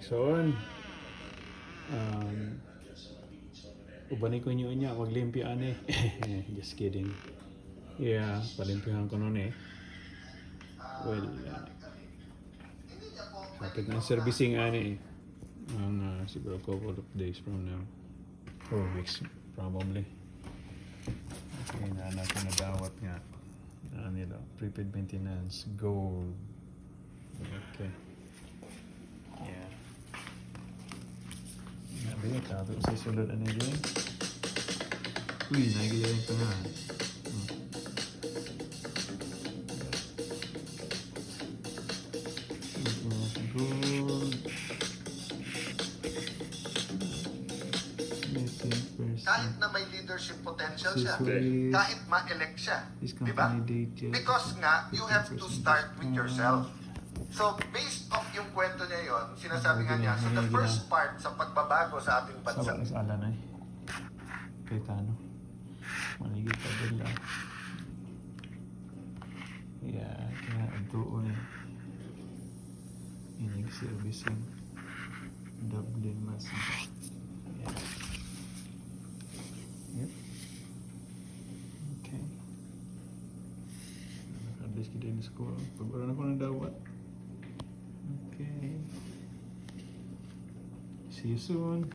Igsoon. Ubanay ko niya maglimpyo ani. Just kidding. Yeah, palimpyohan ko noon eh. Well, kapit na servicing ani eh. Siguro couple of days from now. 4 weeks probably. Okay, naanak ko na dawat nga. Nila, prepaid maintenance, gold. Okay. Yeah. Nabi, tabi ko sa sulod ano yun. Uy, nagilayin ko nga. Gold. Kahit na may leadership potential siya, Accessories. kahit ma-elect siya, This di ba? company date. Because nga, you have to start with yourself. So, based off yung kwento niya yon, sinasabi nga niya, so the first part sa pagbabago sa ating bansa, Sa ala na eh. Kay Tano. Manigit pa din lang. Yeah, kaya doon eh. Inig servicing. Dublin mas. Yeah. Yep. Okay. Nakadis kita di sekolah. Pagbaran ako ng dawat. Okay. See you soon.